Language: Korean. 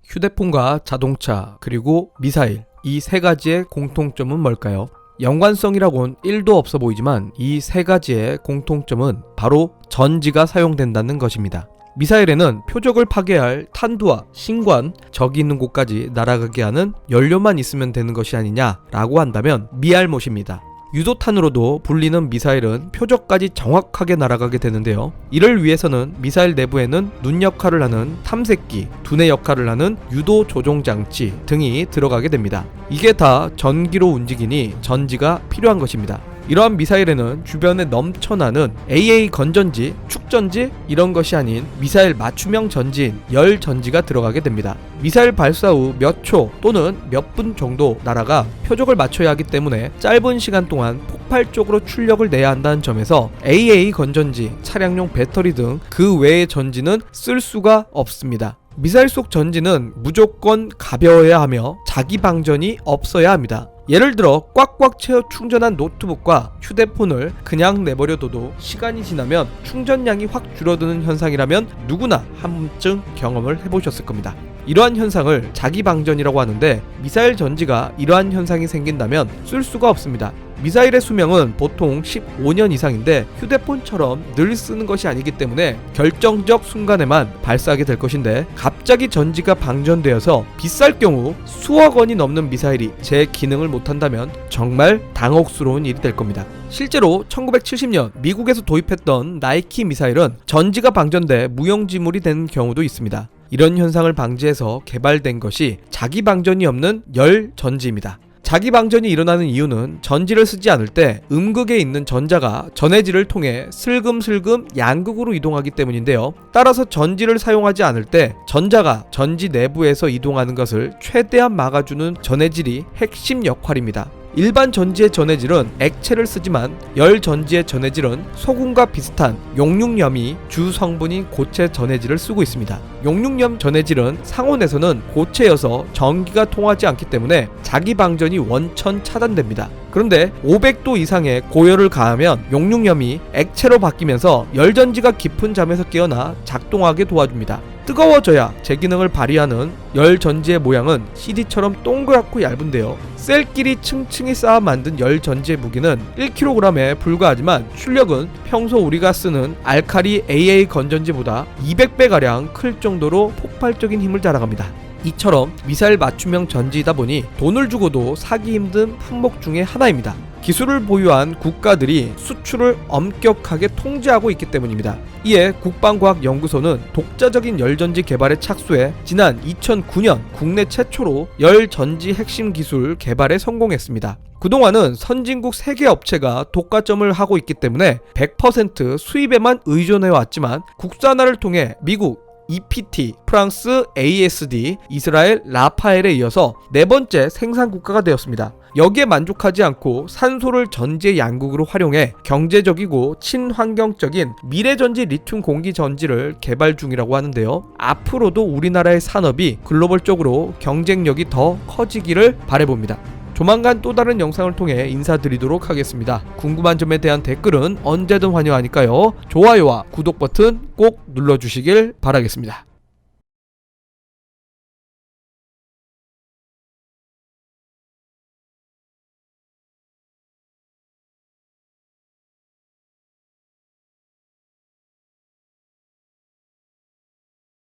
휴대폰과 자동차 그리고 미사일, 이 세 가지의 공통점은 뭘까요? 연관성이라곤 1도 없어 보이지만 이 세 가지의 공통점은 바로 전지가 사용된다는 것입니다. 미사일에는 표적을 파괴할 탄두와 신관, 적이 있는 곳까지 날아가게 하는 연료만 있으면 되는 것이 아니냐라고 한다면 미알못입니다. 유도탄으로도 불리는 미사일은 표적까지 정확하게 날아가게 되는데요. 이를 위해서는 미사일 내부에는 눈 역할을 하는 탐색기, 두뇌 역할을 하는 유도 조종 장치 등이 들어가게 됩니다. 이게 다 전기로 움직이니 전지가 필요한 것입니다. 이러한 미사일에는 주변에 넘쳐나는 AA 건전지, 축전지 이런 것이 아닌 미사일 맞춤형 전지인 열 전지가 들어가게 됩니다. 미사일 발사 후 몇 초 또는 몇 분 정도 날아가 표적을 맞춰야 하기 때문에 짧은 시간 동안 폭발적으로 출력을 내야 한다는 점에서 AA 건전지, 차량용 배터리 등 그 외의 전지는 쓸 수가 없습니다. 미사일 속 전지는 무조건 가벼워야 하며 자기 방전이 없어야 합니다. 예를 들어 꽉꽉 채워 충전한 노트북과 휴대폰을 그냥 내버려둬도 시간이 지나면 충전량이 확 줄어드는 현상이라면 누구나 한 번쯤 경험을 해보셨을 겁니다. 이러한 현상을 자기 방전이라고 하는데 미사일 전지가 이러한 현상이 생긴다면 쓸 수가 없습니다. 미사일의 수명은 보통 15년 이상인데 휴대폰처럼 늘 쓰는 것이 아니기 때문에 결정적 순간에만 발사하게 될 것인데 갑자기 전지가 방전되어서 비쌀 경우 수억 원이 넘는 미사일이 제 기능을 못한다면 정말 당혹스러운 일이 될 겁니다. 실제로 1970년 미국에서 도입했던 나이키 미사일은 전지가 방전돼 무용지물이 되는 경우도 있습니다. 이런 현상을 방지해서 개발된 것이 자기 방전이 없는 열 전지입니다. 자기 방전이 일어나는 이유는 전지를 쓰지 않을 때 음극에 있는 전자가 전해질을 통해 슬금슬금 양극으로 이동하기 때문인데요. 따라서 전지를 사용하지 않을 때 전자가 전지 내부에서 이동하는 것을 최대한 막아주는 전해질이 핵심 역할입니다. 일반 전지의 전해질은 액체를 쓰지만 열 전지의 전해질은 소금과 비슷한 용융염이 주 성분인 고체 전해질을 쓰고 있습니다. 용융염 전해질은 상온에서는 고체여서 전기가 통하지 않기 때문에 자기 방전이 원천 차단됩니다. 그런데 500도 이상의 고열을 가하면 용융염이 액체로 바뀌면서 열전지가 깊은 잠에서 깨어나 작동하게 도와줍니다. 뜨거워져야 제 기능을 발휘하는 열전지의 모양은 CD처럼 동그랗고 얇은데요. 셀끼리 층층이 쌓아 만든 열전지의 무게는 1kg에 불과하지만 출력은 평소 우리가 쓰는 알칼리 AA 건전지보다 200배가량 클 정도로 폭발적인 힘을 자랑합니다. 이처럼 미사일 맞춤형 전지이다 보니 돈을 주고도 사기 힘든 품목 중에 하나입니다. 기술을 보유한 국가들이 수출을 엄격하게 통제하고 있기 때문입니다. 이에 국방과학연구소는 독자적인 열전지 개발에 착수해 지난 2009년 국내 최초로 열전지 핵심 기술 개발에 성공했습니다. 그동안은 선진국 3개 업체가 독과점을 하고 있기 때문에 100% 수입에만 의존해왔지만 국산화를 통해 미국 EPT, 프랑스 ASD, 이스라엘 라파엘에 이어서 4번째 생산국가가 되었습니다. 여기에 만족하지 않고 산소를 전지의 양극으로 활용해 경제적이고 친환경적인 미래전지 리튬 공기전지를 개발 중이라고 하는데요. 앞으로도 우리나라의 산업이 글로벌적으로 경쟁력이 더 커지기를 바라봅니다. 조만간 또 다른 영상을 통해 인사드리도록 하겠습니다. 궁금한 점에 대한 댓글은 언제든 환영하니까요. 좋아요와 구독 버튼 꼭 눌러주시길 바라겠습니다.